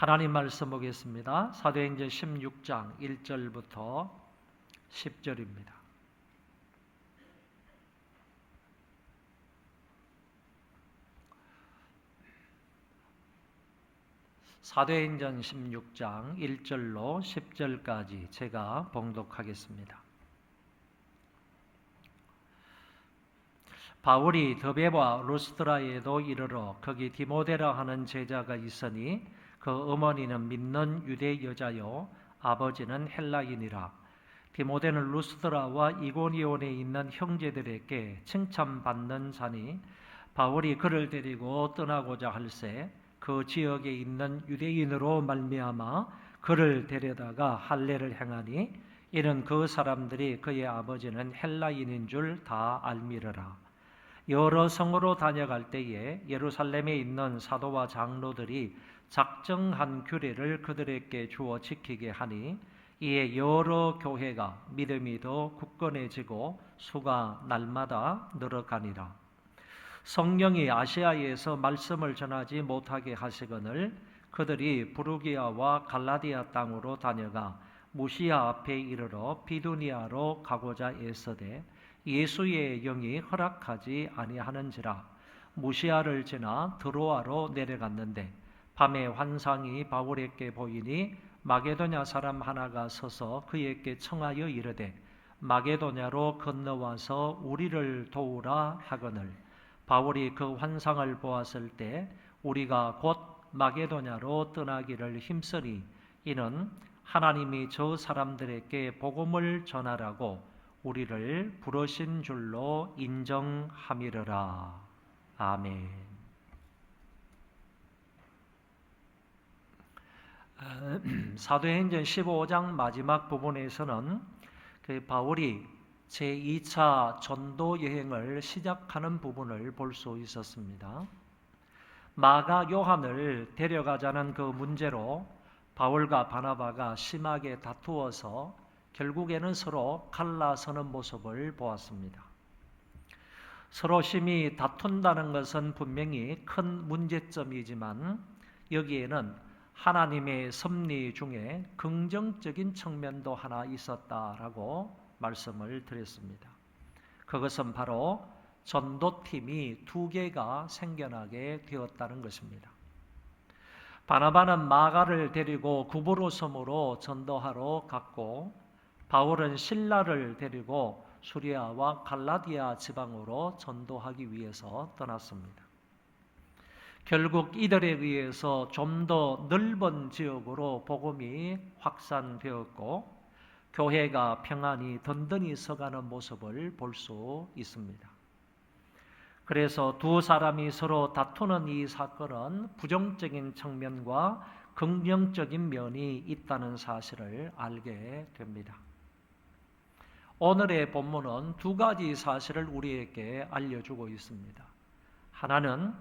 하나님 말씀 보겠습니다. 사도행전 16장 1절부터 10절입니다. 사도행전 16장 1절로 10절까지 제가 봉독하겠습니다. 바울이 더베와 루스드라에도 이르러 거기 디모데라 하는 제자가 있으니 그 어머니는 믿는 유대 여자요 아버지는 헬라인이라. 디모데는 루스드라와 이고니온에 있는 형제들에게 칭찬받는 자니 바울이 그를 데리고 떠나고자 할새 그 지역에 있는 유대인으로 말미암아 그를 데려다가 할례를 행하니 이는 그 사람들이 그의 아버지는 헬라인인 줄 다 알미르라. 여러 성으로 다녀갈 때에 예루살렘에 있는 사도와 장로들이 작정한 규례를 그들에게 주어 지키게 하니 이에 여러 교회가 믿음이 더 굳건해지고 수가 날마다 늘어가니라. 성령이 아시아에서 말씀을 전하지 못하게 하시거늘 그들이 부르기아와 갈라디아 땅으로 다녀가 무시아 앞에 이르러 비두니아로 가고자 애쓰되 예수의 영이 허락하지 아니하는지라. 무시아를 지나 드로아로 내려갔는데 밤에 환상이 바울에게 보이니 마게도냐 사람 하나가 서서 그에게 청하여 이르되 마게도냐로 건너와서 우리를 도우라 하거늘 바울이 그 환상을 보았을 때 우리가 곧 마게도냐로 떠나기를 힘쓰니 이는 하나님이 저 사람들에게 복음을 전하라고 우리를 부르신 줄로 인정함이러라. 아멘. 사도행전 15장 마지막 부분에서는 바울이 제2차 전도 여행을 시작하는 부분을 볼 수 있었습니다. 마가 요한을 데려가자는 그 문제로 바울과 바나바가 심하게 다투어서 결국에는 서로 갈라서는 모습을 보았습니다. 서로 심히 다툰다는 것은 분명히 큰 문제점이지만 여기에는 하나님의 섭리 중에 긍정적인 측면도 하나 있었다라고 말씀을 드렸습니다. 그것은 바로 전도팀이 2개가 생겨나게 되었다는 것입니다. 바나바는 마가를 데리고 구브로 섬으로 전도하러 갔고 바울은 실라를 데리고 수리아와 갈라디아 지방으로 전도하기 위해서 떠났습니다. 결국 이들에 의해서 좀 더 넓은 지역으로 복음이 확산되었고 교회가 평안히 든든히 서가는 모습을 볼 수 있습니다. 그래서 두 사람이 서로 다투는 이 사건은 부정적인 측면과 긍정적인 면이 있다는 사실을 알게 됩니다. 오늘의 본문은 2가지 사실을 우리에게 알려주고 있습니다. 하나는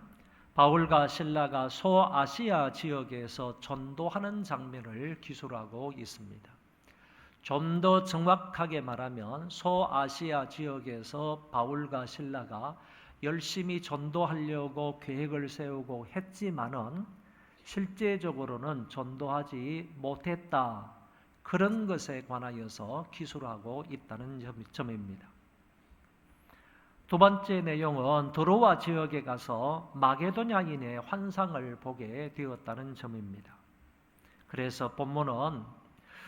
바울과 실라가 소아시아 지역에서 전도하는 장면을 기술하고 있습니다. 좀 더 정확하게 말하면 소아시아 지역에서 바울과 실라가 열심히 전도하려고 계획을 세우고 했지만은 실제적으로는 전도하지 못했다. 그런 것에 관하여서 기술하고 있다는 점입니다. 두 번째 내용은 드로아 지역에 가서 마게도냐인의 환상을 보게 되었다는 점입니다. 그래서 본문은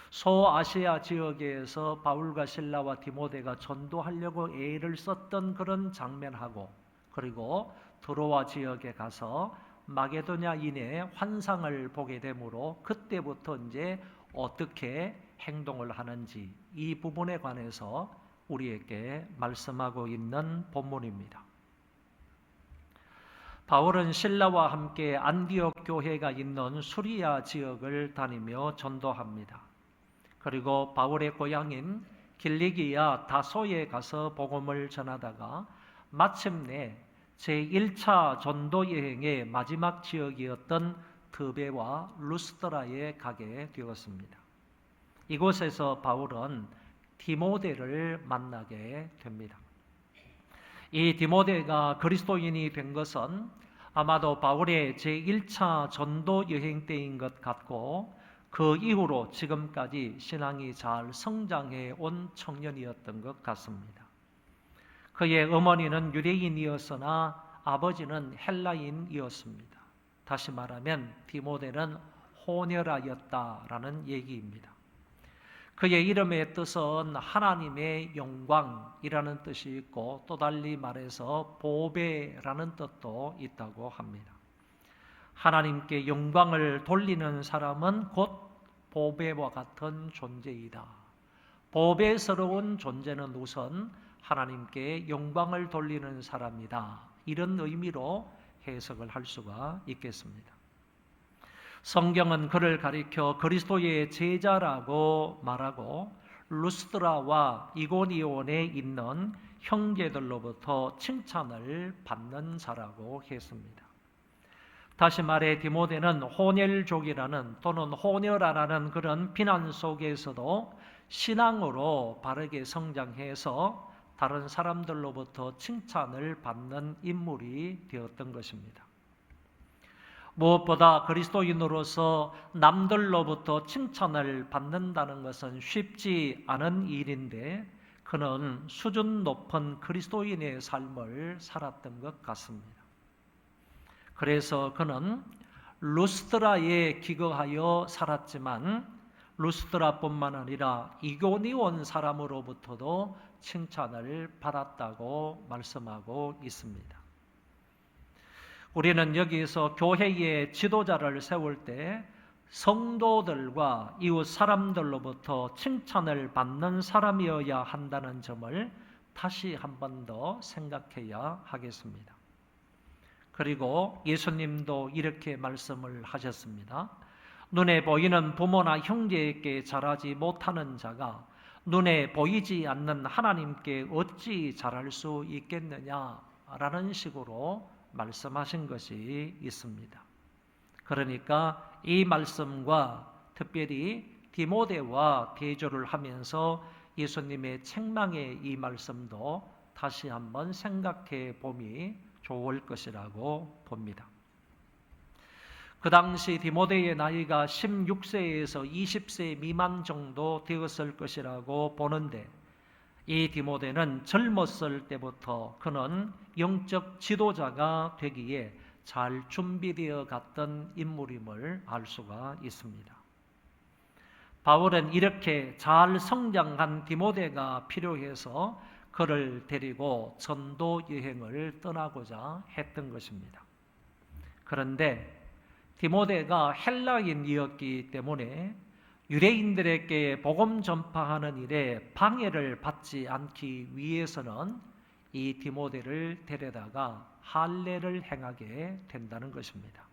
소아시아 지역에서 바울과 실라와 디모데가 전도하려고 애를 썼던 그런 장면하고 그리고 드로아 지역에 가서 마게도냐인의 환상을 보게 되므로 그때부터 이제 어떻게 행동을 하는지 이 부분에 관해서 우리에게 말씀하고 있는 본문입니다. 바울은 실라와 함께 안디옥 교회가 있는 수리아 지역을 다니며 전도합니다. 그리고 바울의 고향인 길리기아 다소에 가서 복음을 전하다가 마침내 제1차 전도 여행의 마지막 지역이었던 드베와 루스드라에 가게 되었습니다. 이곳에서 바울은 디모데를 만나게 됩니다. 이 디모데가 그리스도인이 된 것은 아마도 바울의 제1차 전도 여행 때인 것 같고 그 이후로 지금까지 신앙이 잘 성장해 온 청년이었던 것 같습니다. 그의 어머니는 유대인이었으나 아버지는 헬라인이었습니다. 다시 말하면 디모데는 호녀라였다라는 얘기입니다. 그의 이름의 뜻은 하나님의 영광이라는 뜻이 있고 또 달리 말해서 보배라는 뜻도 있다고 합니다. 하나님께 영광을 돌리는 사람은 곧 보배와 같은 존재이다. 보배스러운 존재는 우선 하나님께 영광을 돌리는 사람이다. 이런 의미로 해석을 할 수가 있겠습니다. 성경은 그를 가리켜 그리스도의 제자라고 말하고 루스드라와 이고니온에 있는 형제들로부터 칭찬을 받는 자라고 했습니다. 다시 말해 디모데는 호넬족이라는 또는 호녀라는 그런 비난 속에서도 신앙으로 바르게 성장해서 다른 사람들로부터 칭찬을 받는 인물이 되었던 것입니다. 무엇보다 그리스도인으로서 남들로부터 칭찬을 받는다는 것은 쉽지 않은 일인데 그는 수준 높은 그리스도인의 삶을 살았던 것 같습니다. 그래서 그는 루스드라에 기거하여 살았지만 루스드라뿐만 아니라 이고니온 사람으로부터도 칭찬을 받았다고 말씀하고 있습니다. 우리는 여기서 교회의 지도자를 세울 때 성도들과 이웃 사람들로부터 칭찬을 받는 사람이어야 한다는 점을 다시 한 번 더 생각해야 하겠습니다. 그리고 예수님도 이렇게 말씀을 하셨습니다. 눈에 보이는 부모나 형제에게 잘하지 못하는 자가 눈에 보이지 않는 하나님께 어찌 잘할 수 있겠느냐라는 식으로 말씀하신 것이 있습니다. 그러니까 이 말씀과 특별히 디모데와 대조를 하면서 예수님의 책망의 이 말씀도 다시 한번 생각해 봄이 좋을 것이라고 봅니다. 그 당시 디모데의 나이가 16세에서 20세 미만 정도 되었을 것이라고 보는데 이 디모데는 젊었을 때부터 그는 영적 지도자가 되기에 잘 준비되어 갔던 인물임을 알 수가 있습니다. 바울은 이렇게 잘 성장한 디모데가 필요해서 그를 데리고 전도 여행을 떠나고자 했던 것입니다. 그런데 디모데가 헬라인이었기 때문에 유대인들에게 복음 전파하는 일에 방해를 받지 않기 위해서는 이 디모데를 데려다가 할례를 행하게 된다는 것입니다.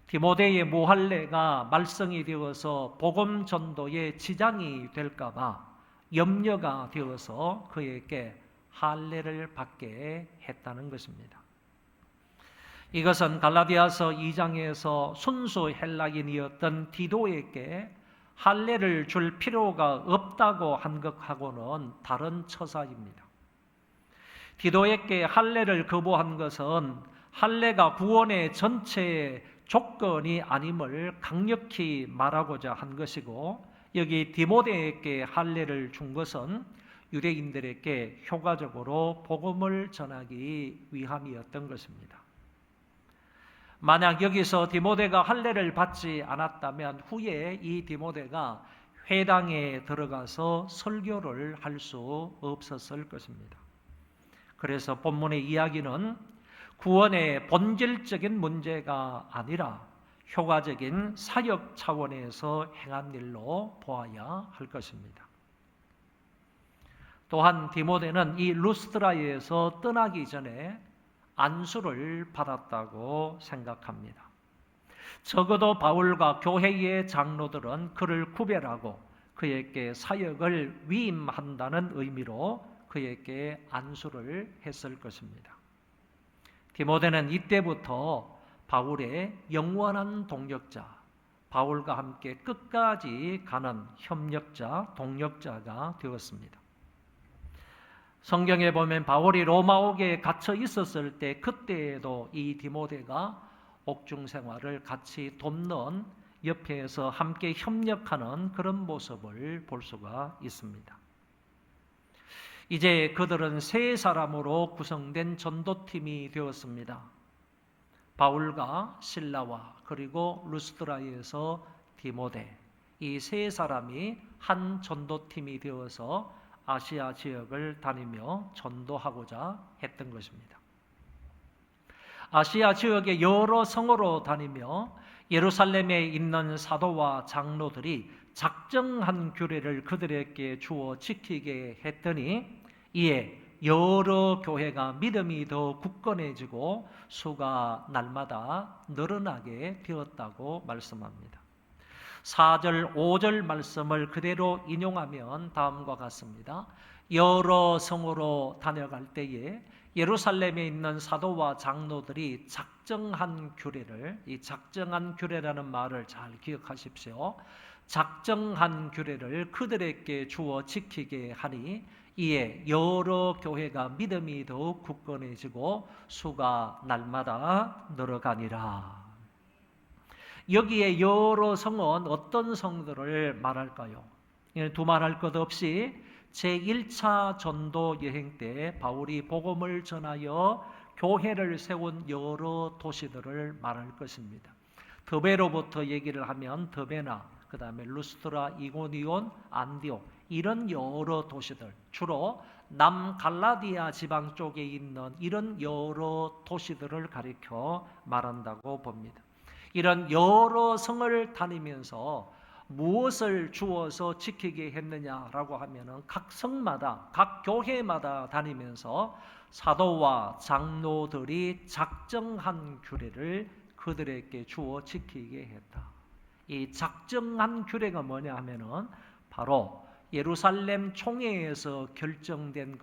디모데의 무할례가 말썽이 되어서 복음 전도에 지장이 될까 봐 염려가 되어서 그에게 할례를 받게 했다는 것입니다. 이것은 갈라디아서 2장에서 순수 헬라인이었던 디도에게 할례를 줄 필요가 없다고 한 것하고는 다른 처사입니다. 디도에게 할례를 거부한 것은 할례가 구원의 전체의 조건이 아님을 강력히 말하고자 한 것이고 여기 디모데에게 할례를 준 것은 유대인들에게 효과적으로 복음을 전하기 위함이었던 것입니다. 만약 여기서 디모데가 할례를 받지 않았다면 후에 이 디모데가 회당에 들어가서 설교를 할 수 없었을 것입니다. 그래서 본문의 이야기는 구원의 본질적인 문제가 아니라 효과적인 사역 차원에서 행한 일로 보아야 할 것입니다. 또한 디모데는 이 루스드라에서 떠나기 전에 안수를 받았다고 생각합니다. 적어도 바울과 교회의 장로들은 그를 구별하고 그에게 사역을 위임한다는 의미로 그에게 안수를 했을 것입니다. 디모데는 이때부터 바울의 영원한 동역자, 바울과 함께 끝까지 가는 협력자, 동역자가 되었습니다. 성경에 보면 바울이 로마옥에 갇혀 있었을 때 그때에도 이 디모데가 옥중 생활을 같이 돕는, 옆에서 함께 협력하는 그런 모습을 볼 수가 있습니다. 이제 그들은 세 사람으로 구성된 전도팀이 되었습니다. 바울과 실라와 그리고 루스드라에서 디모데, 이 세 사람이 한 전도팀이 되어서 아시아 지역을 다니며 전도하고자 했던 것입니다. 아시아 지역의 여러 성으로 다니며 예루살렘에 있는 사도와 장로들이 작정한 규례를 그들에게 주어 지키게 했더니 이에 여러 교회가 믿음이 더 굳건해지고 수가 날마다 늘어나게 되었다고 말씀합니다. 4절, 5절 말씀을 그대로 인용하면 다음과 같습니다. 여러 성으로 다녀갈 때에 예루살렘에 있는 사도와 장로들이 작정한 규례를, 이 작정한 규례라는 말을 잘 기억하십시오. 작정한 규례를 그들에게 주어 지키게 하니 이에 여러 교회가 믿음이 더욱 굳건해지고 수가 날마다 늘어가니라. 여기에 여러 성은 어떤 성들을 말할까요? 두말할 것 없이 제1차 전도 여행 때 바울이 복음을 전하여 교회를 세운 여러 도시들을 말할 것입니다. 더베로부터 얘기를 하면 더베나, 그 다음에 루스트라, 이고니온, 안디옥, 이런 여러 도시들, 주로 남갈라디아 지방 쪽에 있는 이런 여러 도시들을 가리켜 말한다고 봅니다. 이런 여러 성을 다니면서 무엇을 주어서 지키게 했느냐라고 하면은 각 성마다, 각 교회마다 다니면서 사도와 장로들이 작정한 규례를 그들에게 주어 지키게 했다. 이 작정한 규례가 뭐냐 하면은 바로 예루살렘 총회에서 결정된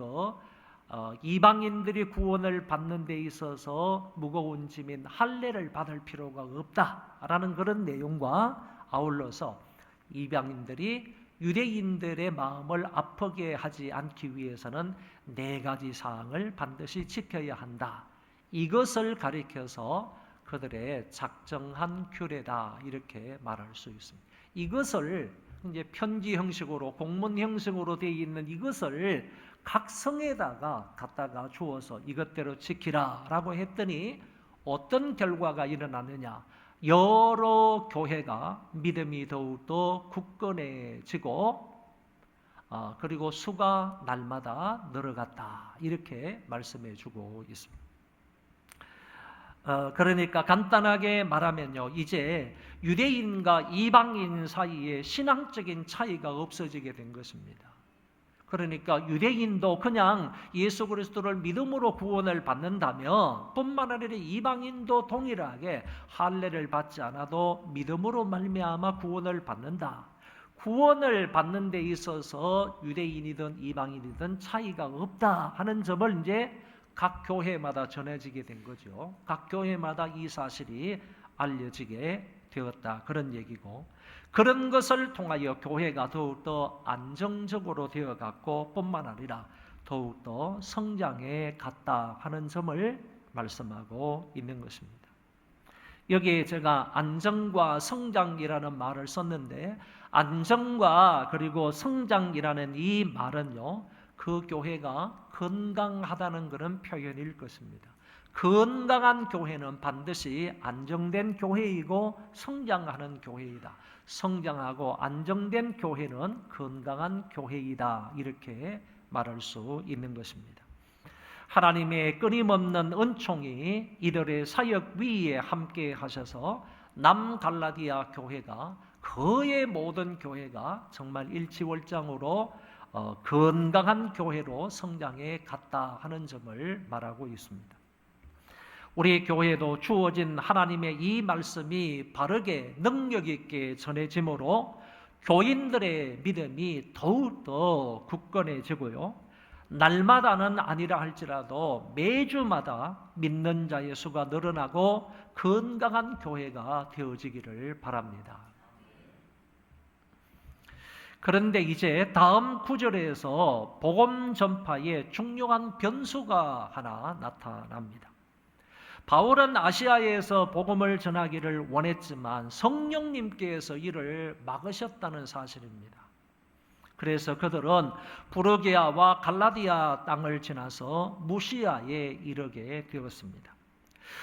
이방인들이 구원을 받는 데 있어서 무거운 짐인 할례를 받을 필요가 없다라는 그런 내용과 아울러서 이방인들이 유대인들의 마음을 아프게 하지 않기 위해서는 4가지 사항을 반드시 지켜야 한다. 이것을 가리켜서 그들의 작정한 규례다, 이렇게 말할 수 있습니다. 이것을 이제 편지 형식으로, 공문 형식으로 되어 있는 이것을 각 성에다가 갖다가 주어서 이것대로 지키라라고 했더니 어떤 결과가 일어났느냐? 여러 교회가 믿음이 더욱더 굳건해지고 그리고 수가 날마다 늘어갔다, 이렇게 말씀해 주고 있습니다. 그러니까 간단하게 말하면요, 이제 유대인과 이방인 사이에 신앙적인 차이가 없어지게 된 것입니다. 그러니까 유대인도 그냥 예수 그리스도를 믿음으로 구원을 받는다면 뿐만 아니라 이방인도 동일하게 할례를 받지 않아도 믿음으로 말미암아 구원을 받는다. 구원을 받는 데 있어서 유대인이든 이방인이든 차이가 없다 하는 점을 이제 각 교회마다 전해지게 된 거죠. 각 교회마다 이 사실이 알려지게 되었다, 그런 얘기고, 그런 것을 통하여 교회가 더욱더 안정적으로 되어갔고 뿐만 아니라 더욱더 성장해 갔다 하는 점을 말씀하고 있는 것입니다. 여기에 제가 안정과 성장이라는 말을 썼는데, 안정과 그리고 성장이라는 이 말은요, 그 교회가 건강하다는 그런 표현일 것입니다. 건강한 교회는 반드시 안정된 교회이고 성장하는 교회이다. 성장하고 안정된 교회는 건강한 교회이다, 이렇게 말할 수 있는 것입니다. 하나님의 끊임없는 은총이 이들의 사역 위에 함께 하셔서 남갈라디아 교회가, 거의 모든 교회가 정말 일치월장으로 건강한 교회로 성장해 갔다 하는 점을 말하고 있습니다. 우리 교회도 주어진 하나님의 이 말씀이 바르게 능력 있게 전해지므로 교인들의 믿음이 더욱더 굳건해지고요, 날마다는 아니라 할지라도 매주마다 믿는 자의 수가 늘어나고 건강한 교회가 되어지기를 바랍니다. 그런데 이제 다음 구절에서 복음 전파에 중요한 변수가 하나 나타납니다. 바울은 아시아에서 복음을 전하기를 원했지만 성령님께서 이를 막으셨다는 사실입니다. 그래서 그들은 부르게아와 갈라디아 땅을 지나서 무시아에 이르게 되었습니다.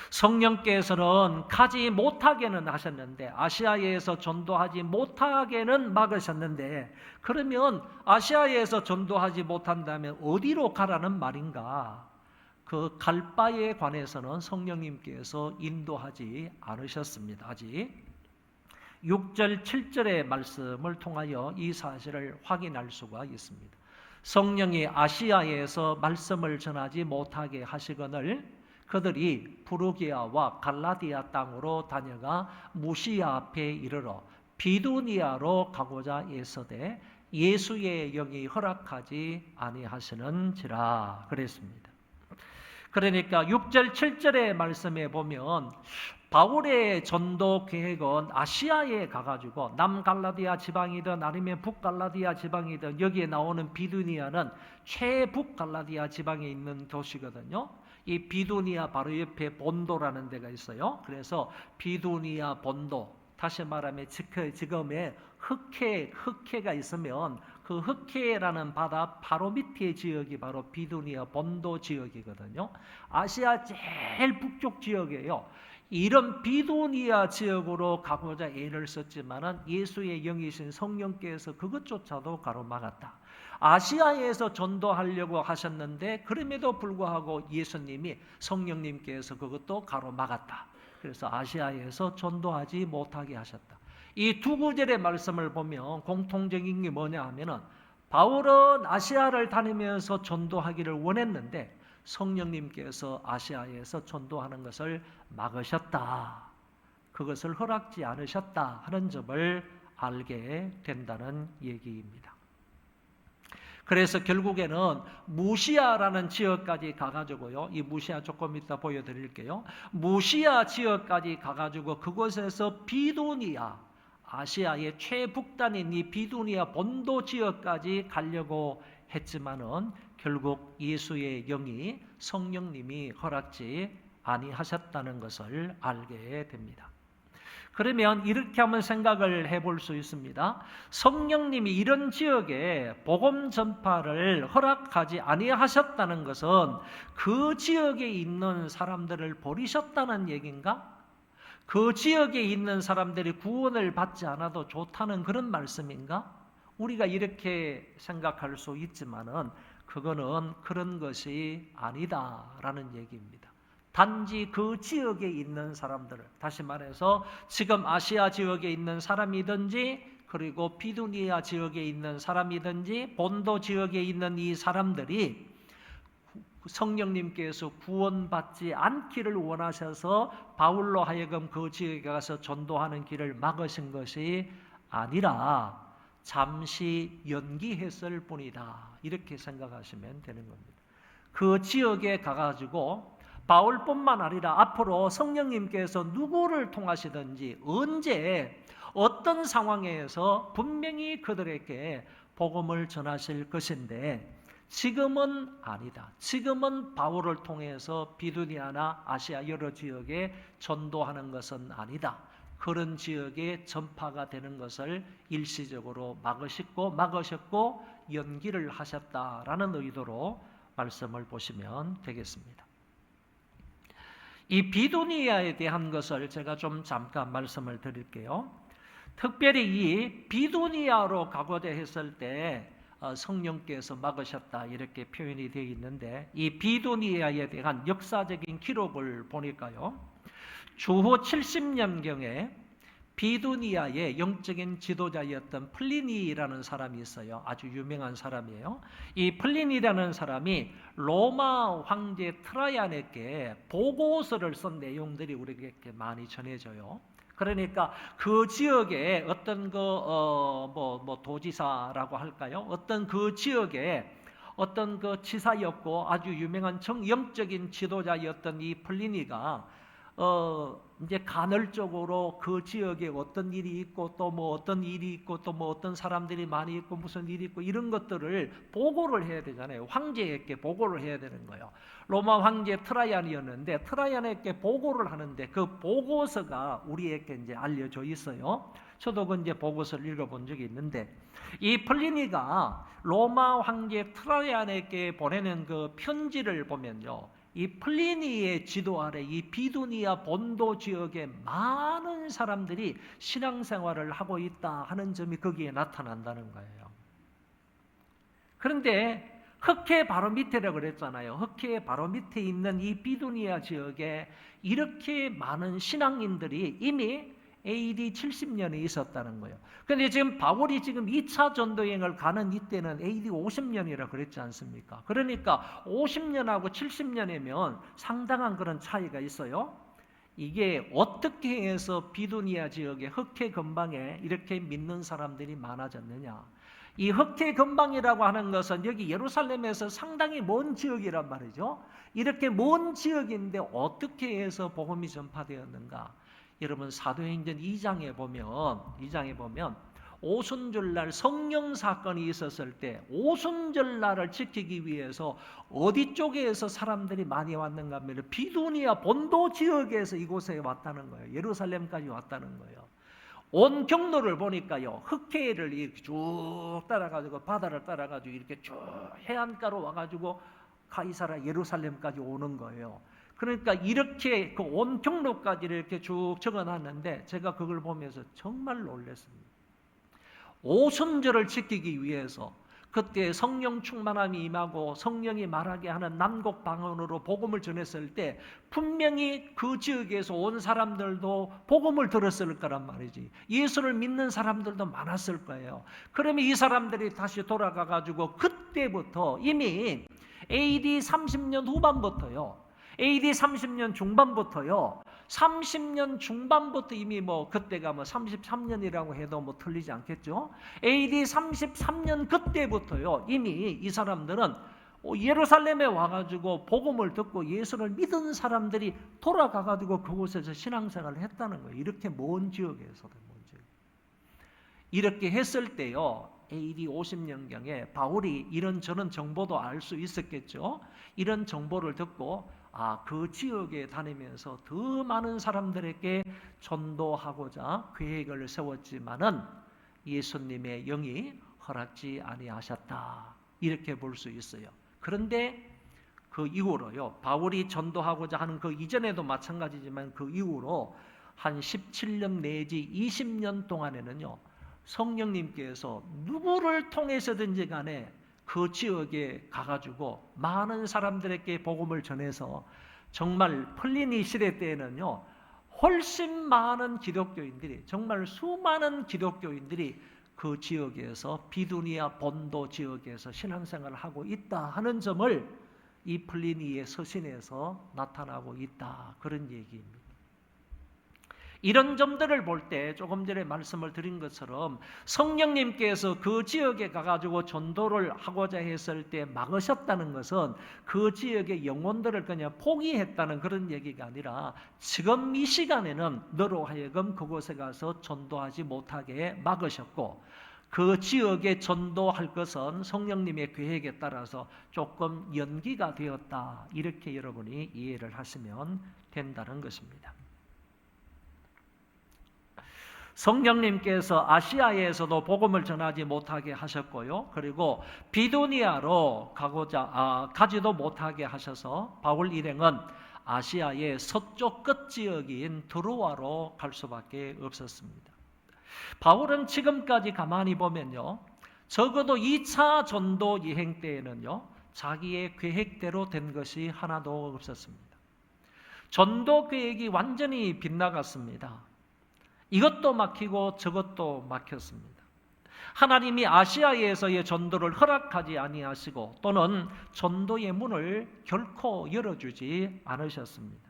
성령께서는 가지 못하게는 하셨는데, 아시아에서 전도하지 못하게는 막으셨는데, 그러면 아시아에서 전도하지 못한다면 어디로 가라는 말인가? 그 갈 바에 관해서는 성령님께서 인도하지 않으셨습니다. 아직 6절 7절의 말씀을 통하여 이 사실을 확인할 수가 있습니다. 성령이 아시아에서 말씀을 전하지 못하게 하시거늘 그들이 부르기아와 갈라디아 땅으로 다녀가 무시아 앞에 이르러 비두니아로 가고자 애쓰되 예수의 영이 허락하지 아니하시는지라 그랬습니다. 그러니까 6절 7절의 말씀에 보면 바울의 전도 계획은 아시아에 가가지고 남갈라디아 지방이든 아니면 북갈라디아 지방이든, 여기에 나오는 비두니아는 최북갈라디아 지방에 있는 도시거든요. 이 비두니아 바로 옆에 본도라는 데가 있어요. 그래서 비두니아 본도, 다시 말하면 지금의 흑해가 있으면 그 흑해라는 바다 바로 밑에 지역이 바로 비두니아 본도 지역이거든요. 아시아 제일 북쪽 지역이에요. 이런 비두니아 지역으로 가고자 애를 썼지만은 예수의 영이신 성령께서 그것조차도 가로막았다. 아시아에서 전도하려고 하셨는데 그럼에도 불구하고 예수님이, 성령님께서 그것도 가로막았다. 그래서 아시아에서 전도하지 못하게 하셨다. 이 두 구절의 말씀을 보면 공통적인 게 뭐냐 하면은, 바울은 아시아를 다니면서 전도하기를 원했는데 성령님께서 아시아에서 전도하는 것을 막으셨다. 그것을 허락지 않으셨다 하는 점을 알게 된다는 얘기입니다. 그래서 결국에는 무시아라는 지역까지 가가지고요. 이 무시아 조금 이따 보여드릴게요. 무시아 지역까지 가가지고 그곳에서 비두니아, 아시아의 최북단인 이 비두니아 본도 지역까지 가려고 했지만은 결국 예수의 영이, 성령님이 허락지 아니하셨다는 것을 알게 됩니다. 그러면 이렇게 한번 생각을 해볼 수 있습니다. 성령님이 이런 지역에 복음 전파를 허락하지 아니하셨다는 것은 그 지역에 있는 사람들을 버리셨다는 얘기인가? 그 지역에 있는 사람들이 구원을 받지 않아도 좋다는 그런 말씀인가? 우리가 이렇게 생각할 수 있지만은 그거는 그런 것이 아니다라는 얘기입니다. 단지 그 지역에 있는 사람들을, 다시 말해서 지금 아시아 지역에 있는 사람이든지 그리고 비두니아 지역에 있는 사람이든지 본도 지역에 있는 이 사람들이 성령님께서 구원받지 않기를 원하셔서 바울로 하여금 그 지역에 가서 전도하는 길을 막으신 것이 아니라 잠시 연기했을 뿐이다. 이렇게 생각하시면 되는 겁니다. 그 지역에 가가지고 바울뿐만 아니라 앞으로 성령님께서 누구를 통하시든지 언제 어떤 상황에서 분명히 그들에게 복음을 전하실 것인데 지금은 아니다. 지금은 바울을 통해서 비두니아나 아시아 여러 지역에 전도하는 것은 아니다. 그런 지역에 전파가 되는 것을 일시적으로 막으셨고 연기를 하셨다라는 의도로 말씀을 보시면 되겠습니다. 이 비두니아에 대한 것을 제가 좀 잠깐 말씀을 드릴게요. 특별히 이 비두니아로 가고자 했을 때 성령께서 막으셨다 이렇게 표현이 되어 있는데, 이 비두니아에 대한 역사적인 기록을 보니까요, 주후 70년경에 비두니아의 영적인 지도자였던 플리니라는 사람이 있어요. 아주 유명한 사람이에요. 이 플리니라는 사람이 로마 황제 트라이안에게 보고서를 쓴 내용들이 우리에게 많이 전해져요. 그러니까 그 지역에 어떤 도지사라고 할까요? 어떤 그 지역에 어떤 그 지사였고 아주 유명한 영적인 지도자였던 이 플리니가 이제 간헐적으로 그 지역에 어떤 일이 있고 또 뭐 어떤 일이 있고 또 뭐 어떤 사람들이 많이 있고 무슨 일이 있고 이런 것들을 보고를 해야 되잖아요. 황제에게 보고를 해야 되는 거예요. 로마 황제 트라이안이었는데 트라이안에게 보고를 하는데 그 보고서가 우리에게 이제 알려져 있어요. 저도 그 이제 보고서를 읽어본 적이 있는데 이 플리니가 로마 황제 트라이안에게 보내는 그 편지를 보면요. 이 플리니의 지도 아래 이 비두니아 본도 지역에 많은 사람들이 신앙생활을 하고 있다 하는 점이 거기에 나타난다는 거예요. 그런데 흑해 바로 밑에라고 그랬잖아요. 흑해 바로 밑에 있는 이 비두니아 지역에 이렇게 많은 신앙인들이 이미 AD 70년에 있었다는 거예요. 그런데 지금 바울이 지금 2차 전도여행을 가는 이때는 AD 50년이라 그랬지 않습니까? 그러니까 50년하고 70년이면 상당한 그런 차이가 있어요. 이게 어떻게 해서 비두니아 지역의 흑해 근방에 이렇게 믿는 사람들이 많아졌느냐? 이 흑해 근방이라고 하는 것은 여기 예루살렘에서 상당히 먼 지역이란 말이죠. 이렇게 먼 지역인데 어떻게 해서 복음이 전파되었는가? 여러분 사도행전 2장에 보면 오순절날 성령 사건이 있었을 때 오순절날을 지키기 위해서 어디 쪽에서 사람들이 많이 왔는가 하면 비두니아 본도 지역에서 이곳에 왔다는 거예요. 예루살렘까지 왔다는 거예요. 온 경로를 보니까요. 흑해를 이렇게 쭉 따라가지고 바다를 따라가지고 이렇게 쭉 해안가로 와가지고 가이사라 예루살렘까지 오는 거예요. 그러니까 이렇게 그 온 경로까지 이렇게 쭉 적어놨는데 제가 그걸 보면서 정말 놀랐습니다. 오순절을 지키기 위해서 그때 성령 충만함이 임하고 성령이 말하게 하는 난곡 방언으로 복음을 전했을 때 분명히 그 지역에서 온 사람들도 복음을 들었을 거란 말이지. 예수를 믿는 사람들도 많았을 거예요. 그러면 이 사람들이 다시 돌아가 가지고 그때부터 이미 AD 30년 후반부터요. AD 30년 중반부터요. 30년 중반부터 이미 뭐 그때가 뭐 33년이라고 해도 뭐 틀리지 않겠죠. AD 33년 그때부터요. 이미 이 사람들은 예루살렘에 와가지고 복음을 듣고 예수를 믿은 사람들이 돌아가가지고 그곳에서 신앙생활을 했다는 거예요. 이렇게 먼 지역에서도 먼 지역. 이렇게 했을 때요. AD 50년경에 바울이 이런저런 정보도 알 수 있었겠죠. 이런 정보를 듣고 그 지역에 다니면서 더 많은 사람들에게 전도하고자 계획을 세웠지만은 예수님의 영이 허락지 아니하셨다. 이렇게 볼 수 있어요. 그런데 그 이후로요. 바울이 전도하고자 하는 그 이전에도 마찬가지지만 그 이후로 한 17년 내지 20년 동안에는요. 성령님께서 누구를 통해서든지 간에 그 지역에 가가지고 많은 사람들에게 복음을 전해서 정말 플리니 시대 때에는요 훨씬 많은 기독교인들이 정말 수많은 기독교인들이 그 지역에서 비두니아 본도 지역에서 신앙생활을 하고 있다 하는 점을 이 플리니의 서신에서 나타나고 있다 그런 얘기입니다. 이런 점들을 볼 때 조금 전에 말씀을 드린 것처럼 성령님께서 그 지역에 가가지고 전도를 하고자 했을 때 막으셨다는 것은 그 지역의 영혼들을 그냥 포기했다는 그런 얘기가 아니라 지금 이 시간에는 너로 하여금 그곳에 가서 전도하지 못하게 막으셨고 그 지역에 전도할 것은 성령님의 계획에 따라서 조금 연기가 되었다. 이렇게 여러분이 이해를 하시면 된다는 것입니다. 성령님께서 아시아에서도 복음을 전하지 못하게 하셨고요. 그리고 비두니아로 가지도 못하게 하셔서 바울 일행은 아시아의 서쪽 끝 지역인 드로아로 갈 수밖에 없었습니다. 바울은 지금까지 가만히 보면요. 적어도 2차 전도 여행 때에는요. 자기의 계획대로 된 것이 하나도 없었습니다. 전도 계획이 완전히 빗나갔습니다. 이것도 막히고 저것도 막혔습니다. 하나님이 아시아에서의 전도를 허락하지 아니하시고 또는 전도의 문을 결코 열어주지 않으셨습니다.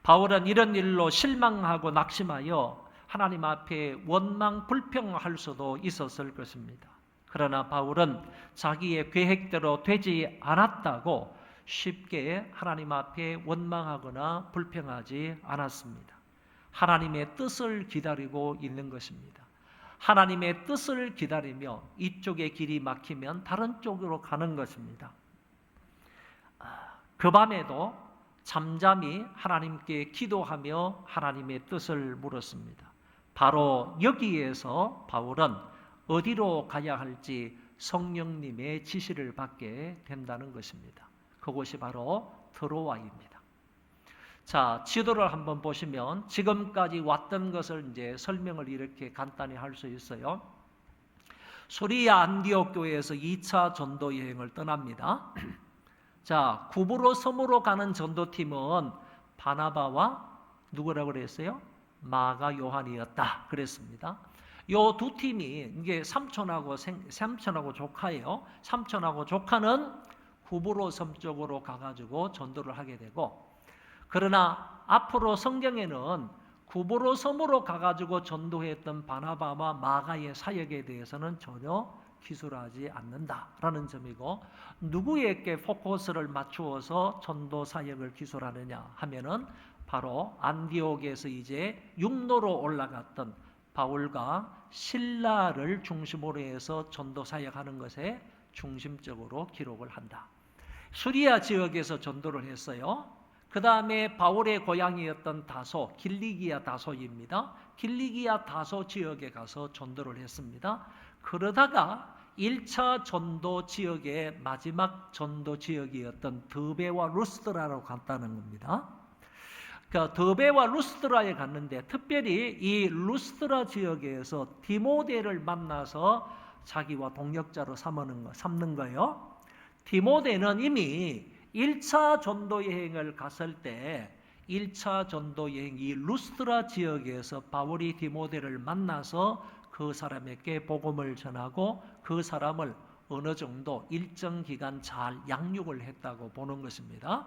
바울은 이런 일로 실망하고 낙심하여 하나님 앞에 원망 불평할 수도 있었을 것입니다. 그러나 바울은 자기의 계획대로 되지 않았다고 쉽게 하나님 앞에 원망하거나 불평하지 않았습니다. 하나님의 뜻을 기다리고 있는 것입니다. 하나님의 뜻을 기다리며 이쪽의 길이 막히면 다른 쪽으로 가는 것입니다. 그 밤에도 잠잠히 하나님께 기도하며 하나님의 뜻을 물었습니다. 바로 여기에서 바울은 어디로 가야 할지 성령님의 지시를 받게 된다는 것입니다. 그곳이 바로 드로아입니다. 자, 지도를 한번 보시면 지금까지 왔던 것을 이제 설명을 이렇게 간단히 할 수 있어요. 수리아 안디옥 교회에서 2차 전도 여행을 떠납니다. 자, 구브로 섬으로 가는 전도팀은 바나바와 누구라고 그랬어요? 마가 요한이었다 그랬습니다. 요 두 팀이 이게 삼촌하고 조카예요. 삼촌하고 조카는 구브로 섬 쪽으로 가가지고 전도를 하게 되고, 그러나 앞으로 성경에는 구브로 섬으로 가가지고 전도했던 바나바와 마가의 사역에 대해서는 전혀 기술하지 않는다라는 점이고, 누구에게 포커스를 맞추어서 전도 사역을 기술하느냐 하면은 바로 안디옥에서 이제 육로로 올라갔던 바울과 실라를 중심으로 해서 전도 사역하는 것에 중심적으로 기록을 한다. 수리아 지역에서 전도를 했어요. 그 다음에 바울의 고향이었던 다소, 길리기아 다소입니다. 길리기아 다소 지역에 가서 전도를 했습니다. 그러다가 1차 전도 지역의 마지막 전도 지역이었던 드베와 루스드라로 갔다는 겁니다. 그 드베와 루스드라에 갔는데 특별히 이 루스드라 지역에서 디모데를 만나서 자기와 동역자로 삼는 거예요. 디모데는 이미 1차 전도 여행을 갔을 때 1차 전도 여행 이 루스드라 지역에서 바울이 디모데를 만나서 그 사람에게 복음을 전하고 그 사람을 어느 정도 일정 기간 잘 양육을 했다고 보는 것입니다.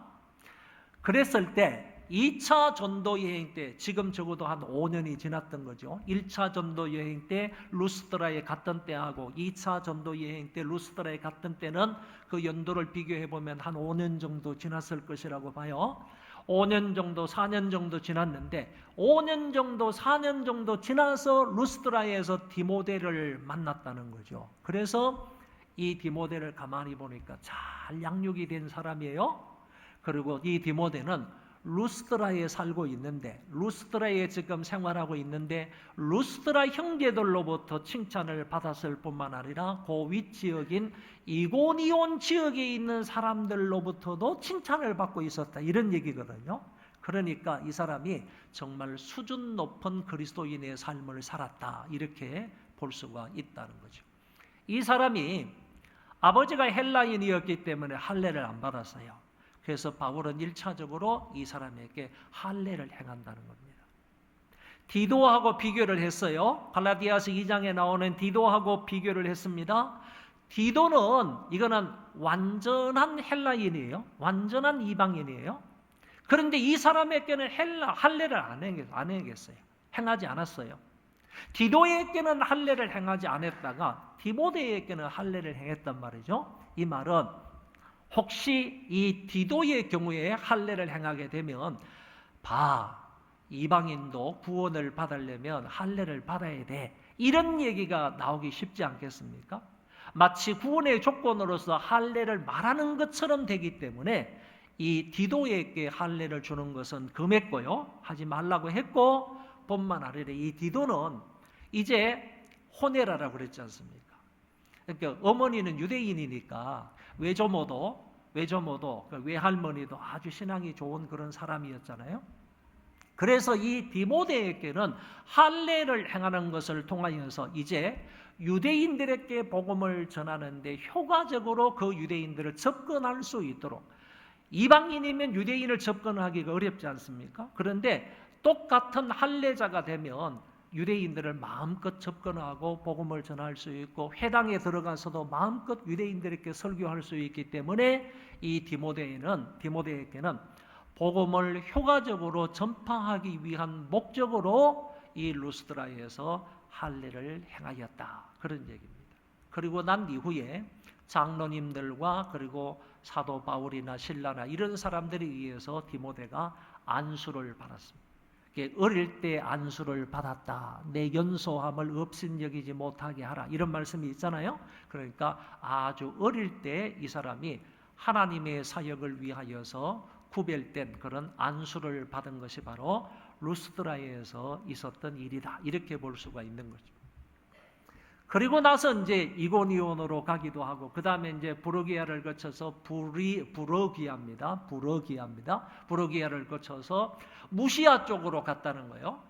그랬을 때 2차 전도 여행 때 지금 적어도 한 5년이 지났던 거죠. 1차 전도 여행 때 루스드라에 갔던 때하고 2차 전도 여행 때 루스드라에 갔던 때는 그 연도를 비교해 보면 한 5년 정도 지났을 것이라고 봐요. 5년 정도 4년 정도 지났는데 5년 정도 4년 정도 지나서 루스드라에서 디모데를 만났다는 거죠. 그래서 이 디모데를 가만히 보니까 잘 양육이 된 사람이에요. 그리고 이 디모데는 루스드라에 살고 있는데, 루스드라에 지금 생활하고 있는데 루스드라 형제들로부터 칭찬을 받았을 뿐만 아니라 그 윗지역인 이고니온 지역에 있는 사람들로부터도 칭찬을 받고 있었다, 이런 얘기거든요. 그러니까 이 사람이 정말 수준 높은 그리스도인의 삶을 살았다, 이렇게 볼 수가 있다는 거죠. 이 사람이 아버지가 헬라인이었기 때문에 할례를 안 받았어요. 그래서 바울은 1차적으로 이 사람에게 할례를 행한다는 겁니다. 디도하고 비교를 했어요. 갈라디아서 2장에 나오는 디도하고 비교를 했습니다. 디도는 이거는 완전한 헬라인이에요. 완전한 이방인이에요. 그런데 이 사람에게는 할례를 안 행했어요. 행하지 않았어요. 디도에게는 할례를 행하지 않았다가 디모데에게는 할례를 행했단 말이죠. 이 말은 혹시 이 디도의 경우에 할례를 행하게 되면 이방인도 구원을 받으려면 할례를 받아야 돼, 이런 얘기가 나오기 쉽지 않겠습니까? 마치 구원의 조건으로서 할례를 말하는 것처럼 되기 때문에 이 디도에게 할례를 주는 것은 금했고요, 하지 말라고 했고, 뿐만 아니라 이 디도는 이제 호네라라고 그랬지 않습니까? 그러니까 어머니는 유대인이니까 외조모도 외할머니도 아주 신앙이 좋은 그런 사람이었잖아요. 그래서 이 디모데에게는 할례를 행하는 것을 통하여서 이제 유대인들에게 복음을 전하는데 효과적으로 그 유대인들을 접근할 수 있도록, 이방인이면 유대인을 접근하기가 어렵지 않습니까? 그런데 똑같은 할례자가 되면 유대인들을 마음껏 접근하고 복음을 전할 수 있고, 회당에 들어가서도 마음껏 유대인들에게 설교할 수 있기 때문에 이 디모데에게는 복음을 효과적으로 전파하기 위한 목적으로 이 루스드라에서 할례를 행하였다, 그런 얘기입니다. 그리고 난 이후에 장로님들과 그리고 사도 바울이나 실라나 이런 사람들에 의해서 디모데가 안수를 받았습니다. 어릴 때 안수를 받았다. 내 연소함을 업신여기지 못하게 하라. 이런 말씀이 있잖아요. 그러니까 아주 어릴 때 이 사람이 하나님의 사역을 위하여서 구별된 그런 안수를 받은 것이 바로 루스드라에서 있었던 일이다. 이렇게 볼 수가 있는 거죠. 그리고 나서 이제 이고니온으로 가기도 하고, 그 다음에 이제 부르기아를 거쳐서 부르기아입니다. 부르기아를 거쳐서 무시아 쪽으로 갔다는 거예요.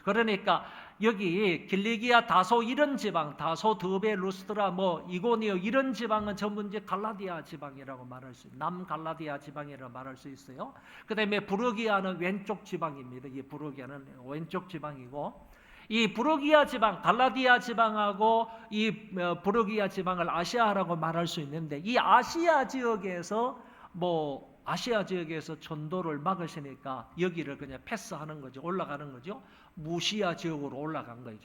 그러니까 여기 길리기아, 다소 이런 지방, 다소, 드베, 루스드라, 뭐 이고니오 이런 지방은 전부 이제 갈라디아 지방이라고 말할 수 있어요. 남갈라디아 지방이라고 말할 수 있어요. 그 다음에 부르기아는 왼쪽 지방입니다. 이 부르기아는 왼쪽 지방이고, 이 부르기아 지방, 갈라디아 지방하고 이 부르기아 지방을 아시아라고 말할 수 있는데, 이 아시아 지역에서 전도를 막으시니까 여기를 그냥 패스하는 거죠. 올라가는 거죠. 무시아 지역으로 올라간 거예요.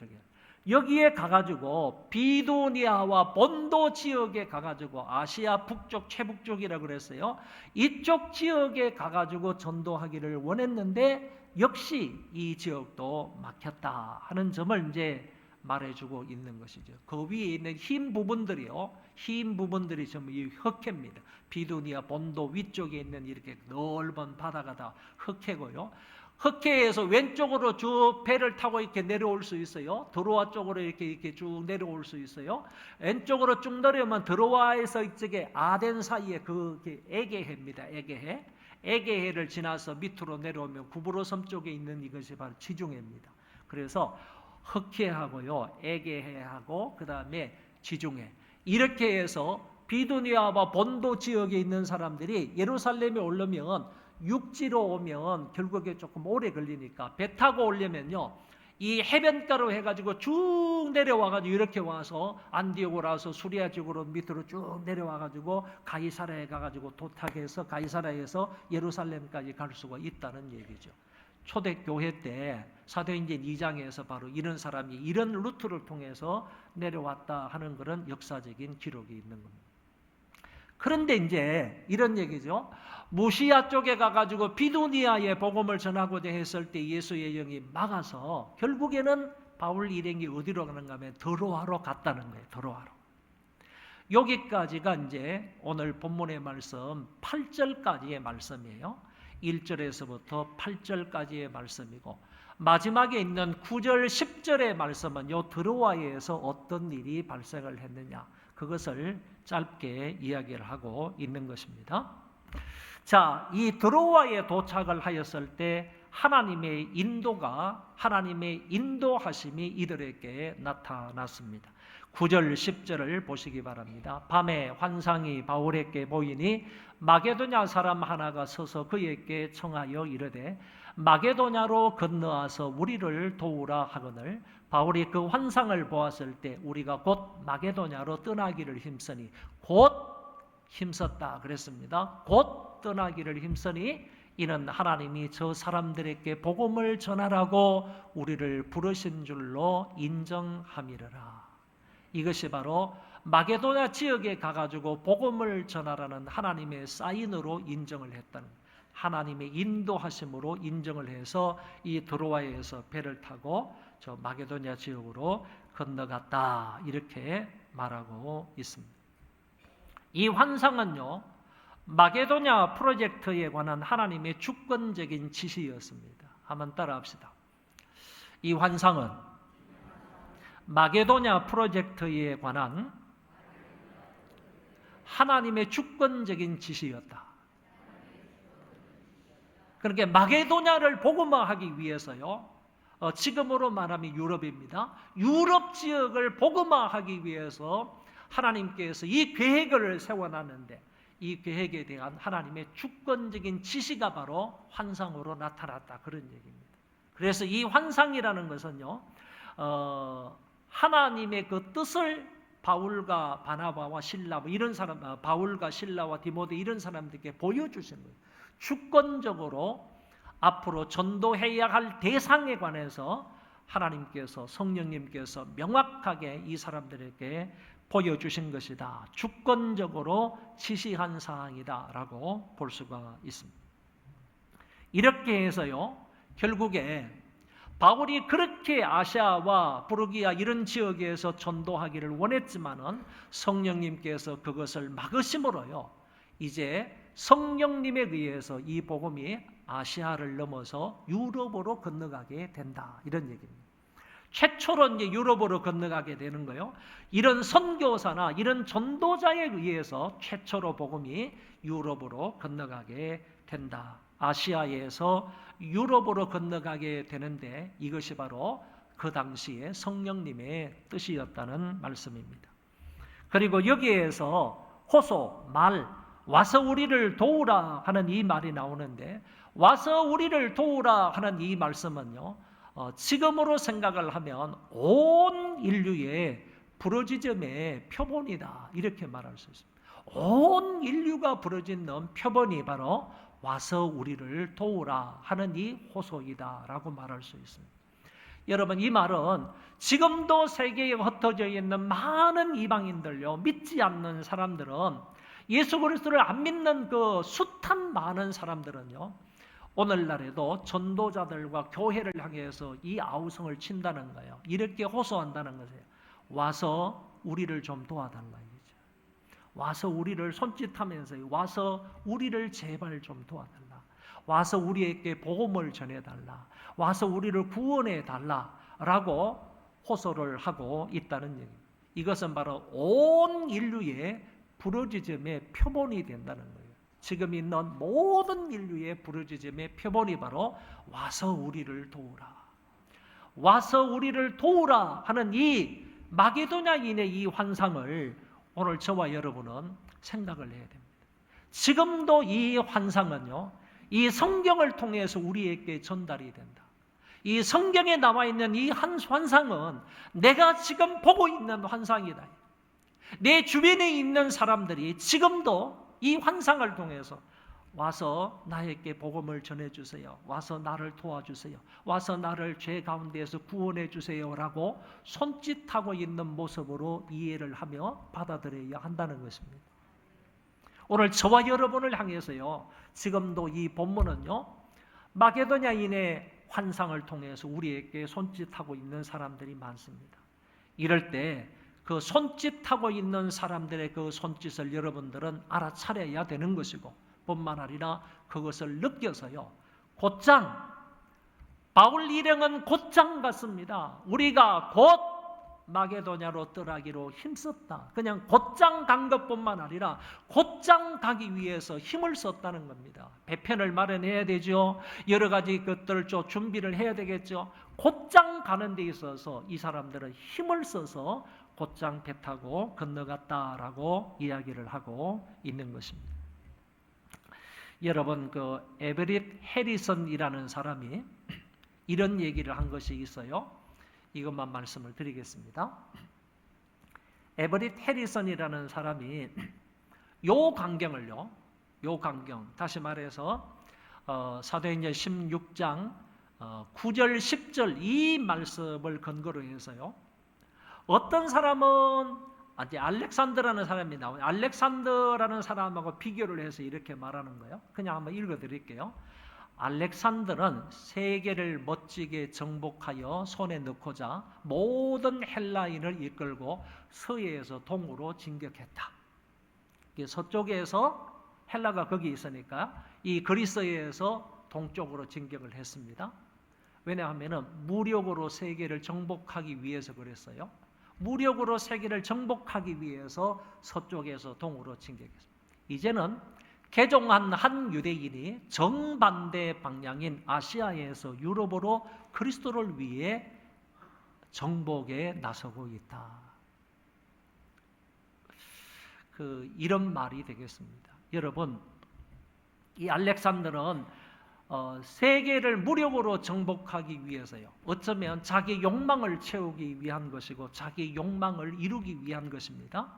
여기에 가가지고 비두니아와 본도 지역에 가가지고, 아시아 북쪽 최북쪽이라고 그랬어요. 이쪽 지역에 가가지고 전도하기를 원했는데 역시 이 지역도 막혔다 하는 점을 이제 말해주고 있는 것이죠. 그 위에 있는 흰 부분들이 전부 이 흑해입니다. 비두니아 본도 위쪽에 있는 이렇게 넓은 바다가 다 흑해고요. 흑해에서 왼쪽으로 쭉 배를 타고 이렇게 내려올 수 있어요. 드로아 쪽으로 이렇게 쭉 내려올 수 있어요. 왼쪽으로 쭉 내려오면 드로아에서 이쪽에 아덴 사이에 그게 에게해입니다. 에게해를 지나서 밑으로 내려오면 구브로섬 쪽에 있는 이것이 바로 지중해입니다. 그래서 흑해하고요, 에게해하고 그 다음에 지중해, 이렇게 해서 비두니아와 본도 지역에 있는 사람들이 예루살렘에 오려면 육지로 오면 결국에 조금 오래 걸리니까 배 타고 오려면요, 이 해변가로 해가지고 쭉 내려와가지고 이렇게 와서 안디옥으로 와서 수리아 지역으로 밑으로 쭉 내려와가지고 가이사라에 가가지고 도착해서 가이사라에서 예루살렘까지 갈 수가 있다는 얘기죠. 초대교회 때 사도행전 2장에서 바로 이런 사람이 이런 루트를 통해서 내려왔다 하는 그런 역사적인 기록이 있는 겁니다. 그런데 이제 이런 얘기죠. 무시아 쪽에 가가지고 비두니아에 복음을 전하고자 했을 때 예수의 영이 막아서 결국에는 바울 일행이 어디로 가는가 하면 드로아로 갔다는 거예요. 드로아로. 여기까지가 이제 오늘 본문의 말씀 8절까지의 말씀이에요. 1절에서부터 8절까지의 말씀이고, 마지막에 있는 9절, 10절의 말씀은 요 드로아에서 어떤 일이 발생을 했느냐, 그것을 짧게 이야기를 하고 있는 것입니다. 자, 이 드로아에 도착을 하였을 때 하나님의 인도하심이 이들에게 나타났습니다. 9절, 10절을 보시기 바랍니다. 밤에 환상이 바울에게 보이니 마게도냐 사람 하나가 서서 그에게 청하여 이르되 마게도냐로 건너와서 우리를 도우라 하거늘, 바울이 그 환상을 보았을 때 우리가 곧 마게도냐로 떠나기를 힘쓰니, 곧 힘썼다 그랬습니다. 곧 떠나기를 힘쓰니 이는 하나님이 저 사람들에게 복음을 전하라고 우리를 부르신 줄로 인정함이라. 이것이 바로 마게도냐 지역에 가가지고 복음을 전하라는 하나님의 사인으로 인정을 했다는, 하나님의 인도하심으로 인정을 해서 이 드로아에서 배를 타고 저 마게도냐 지역으로 건너갔다, 이렇게 말하고 있습니다. 이 환상은요, 마게도냐 프로젝트에 관한 하나님의 주권적인 지시였습니다. 한번 따라합시다. 이 환상은 마게도냐 프로젝트에 관한 하나님의 주권적인 지시였다. 그러니까 마게도냐를 복음화하기 위해서요, 지금으로 말하면 유럽입니다. 유럽 지역을 복음화하기 위해서 하나님께서 이 계획을 세워놨는데, 이 계획에 대한 하나님의 주권적인 지시가 바로 환상으로 나타났다, 그런 얘기입니다. 그래서 이 환상이라는 것은요, 하나님의 그 뜻을 바울과 바나바와 실라, 이런 사람, 바울과 실라와 디모데 이런 사람들에게 보여주신 거예요. 주권적으로 앞으로 전도해야 할 대상에 관해서 하나님께서, 성령님께서 명확하게 이 사람들에게 보여주신 것이다. 주권적으로 지시한 사항이다 라고 볼 수가 있습니다. 이렇게 해서요, 결국에 바울이 그렇게 아시아와 부르기아 이런 지역에서 전도하기를 원했지만은 성령님께서 그것을 막으심으로요, 이제 성령님에 의해서 이 복음이 아시아를 넘어서 유럽으로 건너가게 된다, 이런 얘기입니다. 최초로 이제 유럽으로 건너가게 되는 거예요. 이런 선교사나 이런 전도자에 의해서 최초로 복음이 유럽으로 건너가게 된다. 아시아에서 유럽으로 건너가게 되는데 이것이 바로 그 당시에 성령님의 뜻이었다는 말씀입니다. 그리고 여기에서 호소, 말, 와서 우리를 도우라 하는 이 말이 나오는데, 와서 우리를 도우라 하는 이 말씀은요, 지금으로 생각을 하면 온 인류의 부르짖음의 표본이다, 이렇게 말할 수 있습니다. 온 인류가 부르짖는 표본이 바로 와서 우리를 도우라 하는 이 호소이다 라고 말할 수 있습니다. 여러분, 이 말은 지금도 세계에 흩어져 있는 많은 이방인들요, 믿지 않는 사람들은, 예수 그리스도를 안 믿는 그 숱한 많은 사람들은요, 오늘날에도 전도자들과 교회를 향해서 이 아우성을 친다는 거예요. 이렇게 호소한다는 거예요. 와서 우리를 좀 도와달라, 이거죠. 와서 우리를 손짓하면서 와서 우리를 제발 좀 도와달라. 와서 우리에게 복음을 전해달라. 와서 우리를 구원해달라라고 호소를 하고 있다는 얘기입니다. 이것은 바로 온 인류의 부르짖음의 표본이 된다는 거예요. 지금 있는 모든 인류의 부르짖음의 표본이 바로 와서 우리를 도우라. 와서 우리를 도우라 하는 이 마게도냐인의 이 환상을 오늘 저와 여러분은 생각을 해야 됩니다. 지금도 이 환상은요, 이 성경을 통해서 우리에게 전달이 된다. 이 성경에 나와 있는 이 환상은 내가 지금 보고 있는 환상이다. 내 주변에 있는 사람들이 지금도 이 환상을 통해서 와서 나에게 복음을 전해주세요. 와서 나를 도와주세요. 와서 나를 죄 가운데에서 구원해 주세요라고 손짓하고 있는 모습으로 이해를 하며 받아들여야 한다는 것입니다. 오늘 저와 여러분을 향해서요, 지금도 이 본문은요, 마게도냐인의 환상을 통해서 우리에게 손짓하고 있는 사람들이 많습니다. 이럴 때 그 손짓하고 있는 사람들의 그 손짓을 여러분들은 알아차려야 되는 것이고, 뿐만 아니라 그것을 느껴서요, 곧장, 바울 일행은 곧장 갔습니다. 우리가 곧 마게도냐로 떠나기로 힘썼다. 그냥 곧장 간 것뿐만 아니라 곧장 가기 위해서 힘을 썼다는 겁니다. 배편을 마련해야 되죠. 여러 가지 것들을 좀 준비를 해야 되겠죠. 곧장 가는 데 있어서 이 사람들은 힘을 써서 곧장 배 타고 건너갔다라고 이야기를 하고 있는 것입니다. 여러분, 그 에버릿 해리슨이라는 사람이 이런 얘기를 한 것이 있어요. 이것만 말씀을 드리겠습니다. 에버릿 해리슨이라는 사람이 요 광경을요, 요 광경, 다시 말해서 사도행전 16장 9절 10절 이 말씀을 근거로 해서요, 어떤 사람은 이제 알렉산더라는 사람이 나와요. 알렉산더라는 사람하고 비교를 해서 이렇게 말하는 거예요. 그냥 한번 읽어드릴게요. 알렉산더는 세계를 멋지게 정복하여 손에 넣고자 모든 헬라인을 이끌고 서해에서 동으로 진격했다. 서쪽에서 헬라가 거기 있으니까 이 그리스에서 동쪽으로 진격을 했습니다. 왜냐하면 무력으로 세계를 정복하기 위해서 그랬어요. 무력으로 세계를 정복하기 위해서 서쪽에서 동으로 진격했습니다. 이제는 개종한 한 유대인이 정반대 방향인 아시아에서 유럽으로 그리스도를 위해 정복에 나서고 있다. 이런 말이 되겠습니다. 여러분, 이 알렉산더는 세계를 무력으로 정복하기 위해서요, 어쩌면 자기 욕망을 채우기 위한 것이고 자기 욕망을 이루기 위한 것입니다.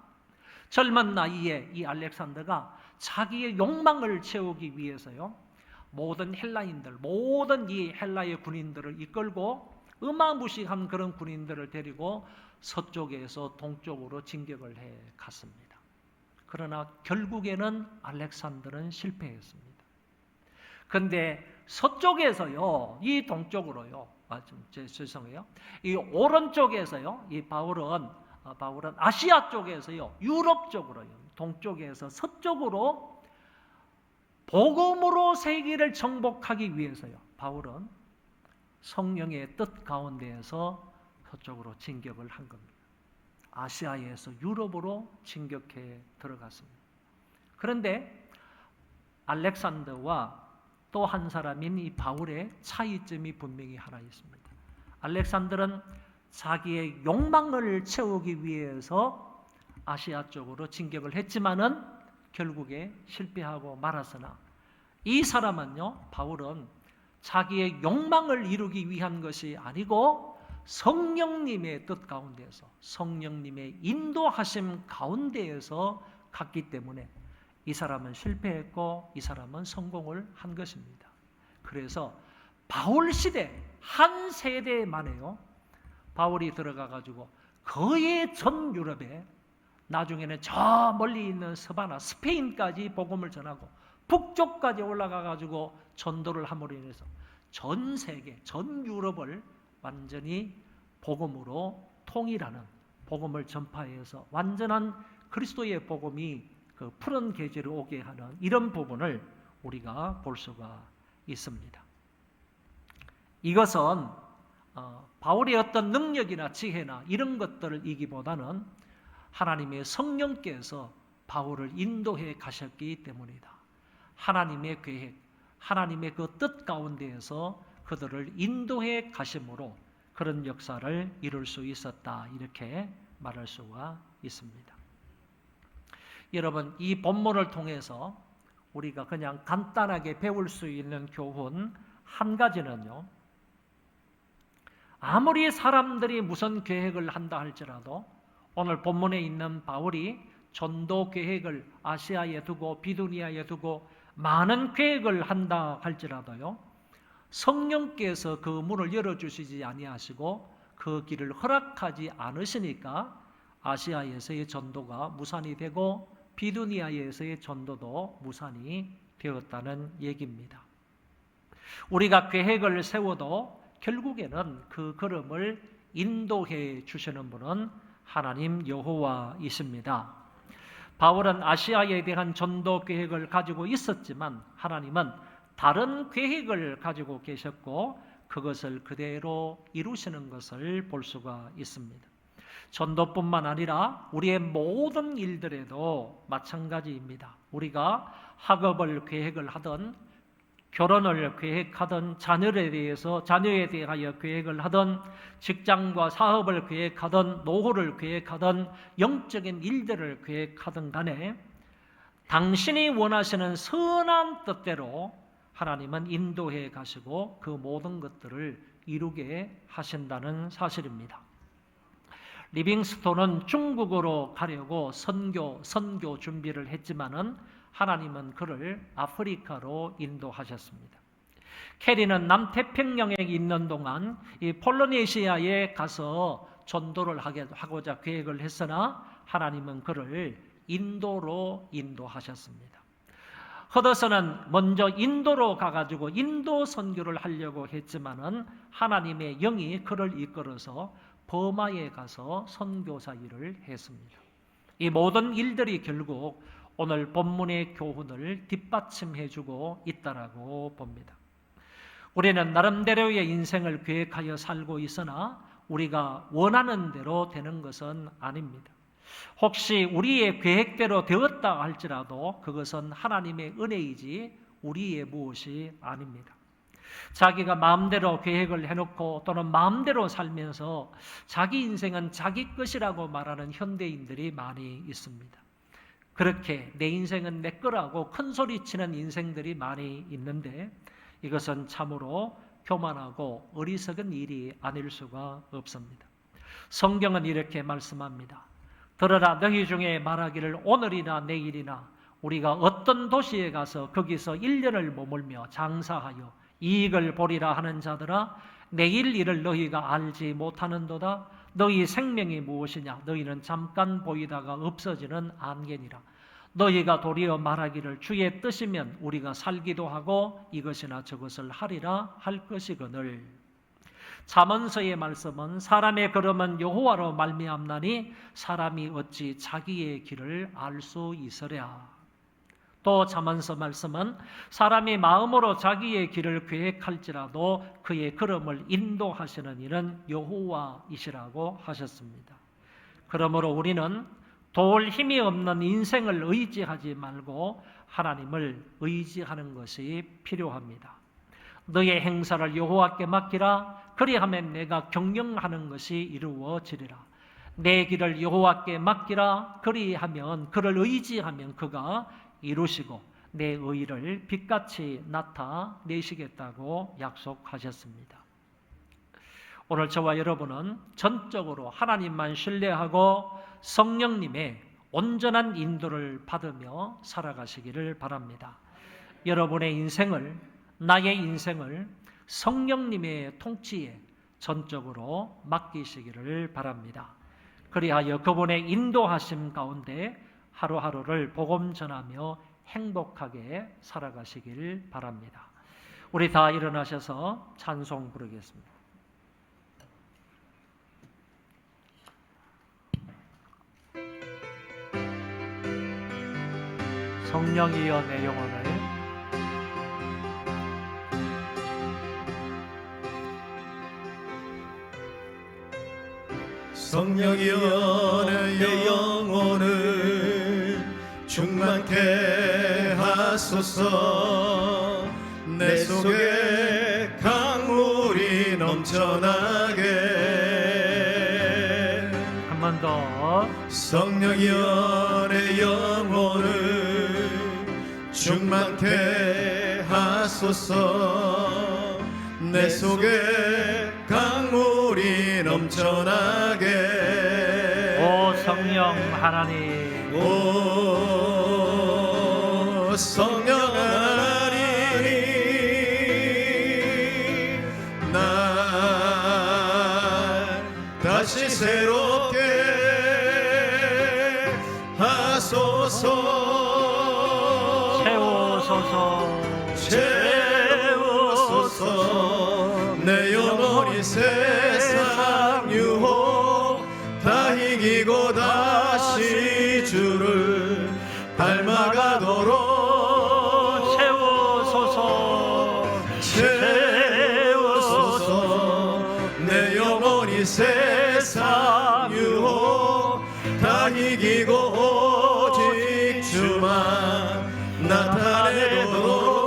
젊은 나이에 이 알렉산더가 자기의 욕망을 채우기 위해서요, 모든 헬라인들, 모든 이 헬라의 군인들을 이끌고 어마무시한 그런 군인들을 데리고 서쪽에서 동쪽으로 진격을 해 갔습니다. 그러나 결국에는 알렉산더는 실패했습니다. 그런데 서쪽에서요, 이 동쪽으로요. 죄송해요. 이 오른쪽에서요, 이 바울은 아시아 쪽에서요, 유럽 쪽으로요, 동쪽에서 서쪽으로 복음으로 세계를 정복하기 위해서요, 바울은 성령의 뜻 가운데에서 서쪽으로 진격을 한 겁니다. 아시아에서 유럽으로 진격해 들어갔습니다. 그런데 알렉산더와 또 한 사람인 이 바울의 차이점이 분명히 하나 있습니다. 알렉산더는 자기의 욕망을 채우기 위해서 아시아 쪽으로 진격을 했지만은 결국에 실패하고 말았으나, 이 사람은요, 바울은 자기의 욕망을 이루기 위한 것이 아니고 성령님의 뜻 가운데에서, 성령님의 인도하심 가운데에서 갔기 때문에 이 사람은 실패했고 이 사람은 성공을 한 것입니다. 그래서 바울 시대 한 세대 만에요, 바울이 들어가 가지고 거의 전 유럽에, 나중에는 저 멀리 있는 서바나 스페인까지 복음을 전하고 북쪽까지 올라가 가지고 전도를 함으로 인해서 전 세계, 전 유럽을 완전히 복음으로 통일하는, 복음을 전파해서 완전한 그리스도의 복음이 그 푸른 계절을 오게 하는 이런 부분을 우리가 볼 수가 있습니다. 이것은 바울의 어떤 능력이나 지혜나 이런 것들을 이기보다는 하나님의 성령께서 바울을 인도해 가셨기 때문이다. 하나님의 계획, 하나님의 그 뜻 가운데에서 그들을 인도해 가심으로 그런 역사를 이룰 수 있었다, 이렇게 말할 수가 있습니다. 여러분, 이 본문을 통해서 우리가 그냥 간단하게 배울 수 있는 교훈 한 가지는요, 아무리 사람들이 무슨 계획을 한다 할지라도 오늘 본문에 있는 바울이 전도 계획을 아시아에 두고 비두니아에 두고 많은 계획을 한다 할지라도요, 성령께서 그 문을 열어주시지 아니하시고 그 길을 허락하지 않으시니까 아시아에서의 전도가 무산이 되고 비두니아에서의 전도도 무산이 되었다는 얘기입니다. 우리가 계획을 세워도 결국에는 그 걸음을 인도해 주시는 분은 하나님 여호와이십니다. 바울은 아시아에 대한 전도 계획을 가지고 있었지만 하나님은 다른 계획을 가지고 계셨고 그것을 그대로 이루시는 것을 볼 수가 있습니다. 전도뿐만 아니라 우리의 모든 일들에도 마찬가지입니다. 우리가 학업을 계획을 하든 결혼을 계획하든 자녀에 대하여 계획을 하든 직장과 사업을 계획하든 노후를 계획하든 영적인 일들을 계획하든 간에 당신이 원하시는 선한 뜻대로 하나님은 인도해 가시고 그 모든 것들을 이루게 하신다는 사실입니다. 리빙스톤은 중국으로 가려고 선교 준비를 했지만은 하나님은 그를 아프리카로 인도하셨습니다. 캐리는 남태평양에 있는 동안 이 폴리네시아에 가서 전도를 하고자 계획을 했으나 하나님은 그를 인도로 인도하셨습니다. 허더슨은 먼저 인도로 가가지고 인도 선교를 하려고 했지만은 하나님의 영이 그를 이끌어서 버마에 가서 선교사 일을 했습니다. 이 모든 일들이 결국 오늘 본문의 교훈을 뒷받침해주고 있다라고 봅니다. 우리는 나름대로의 인생을 계획하여 살고 있으나 우리가 원하는 대로 되는 것은 아닙니다. 혹시 우리의 계획대로 되었다 할지라도 그것은 하나님의 은혜이지 우리의 무엇이 아닙니다. 자기가 마음대로 계획을 해놓고 또는 마음대로 살면서 자기 인생은 자기 것이라고 말하는 현대인들이 많이 있습니다. 그렇게 내 인생은 내 거라고 큰소리치는 인생들이 많이 있는데 이것은 참으로 교만하고 어리석은 일이 아닐 수가 없습니다. 성경은 이렇게 말씀합니다. 들으라, 너희 중에 말하기를 오늘이나 내일이나 우리가 어떤 도시에 가서 거기서 1년을 머물며 장사하여 이익을 보리라 하는 자들아, 내일 일을 너희가 알지 못하는도다. 너희 생명이 무엇이냐? 너희는 잠깐 보이다가 없어지는 안개니라. 너희가 도리어 말하기를 주의 뜻이면 우리가 살기도 하고 이것이나 저것을 하리라 할 것이거늘. 잠언서의 말씀은 사람의 걸음은 여호와로 말미암나니 사람이 어찌 자기의 길을 알 수 있으랴. 또 잠언서 말씀은 사람이 마음으로 자기의 길을 계획할지라도 그의 걸음을 인도하시는 이는 여호와이시라고 하셨습니다. 그러므로 우리는 도울 힘이 없는 인생을 의지하지 말고 하나님을 의지하는 것이 필요합니다. 너의 행사를 여호와께 맡기라. 그리하면 내가 경영하는 것이 이루어지리라. 내 길을 여호와께 맡기라. 그리하면 그를 의지하면 그가 이루시고 내 의를 빛같이 나타내시겠다고 약속하셨습니다. 오늘 저와 여러분은 전적으로 하나님만 신뢰하고 성령님의 온전한 인도를 받으며 살아가시기를 바랍니다. 여러분의 인생을, 나의 인생을 성령님의 통치에 전적으로 맡기시기를 바랍니다. 그리하여 그분의 인도하심 가운데 하루하루를 복음 전하며 행복하게 살아가시길 바랍니다. 우리 다 일어나셔서 찬송 부르겠습니다. 성령이여 내 영혼을 성령이여 내 영혼을 충만케 하소서. 내 속에 강물이 넘쳐나게. 한 번 더. 성령이여 내 영혼을 충만케 하소서. 내 속에 강물이 넘쳐나게. 오 성령 하나님, 오 성령 하나님, 날 다시 새롭게 하소서. 채우소서. 채우소서. 내 영혼이 세상 유혹 다 이기고 다시 주를 닮아가도록 채우소서. 채우소서. 내 영혼이 세상 유혹 다 이기고 오직 주만 나타내도록.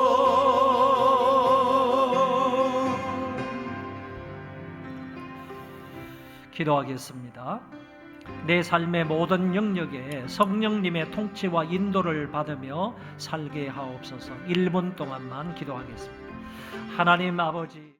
기도하겠습니다. 내 삶의 모든 영역에 성령님의 통치와 인도를 받으며 살게 하옵소서. 1분 동안만 기도하겠습니다. 하나님 아버지,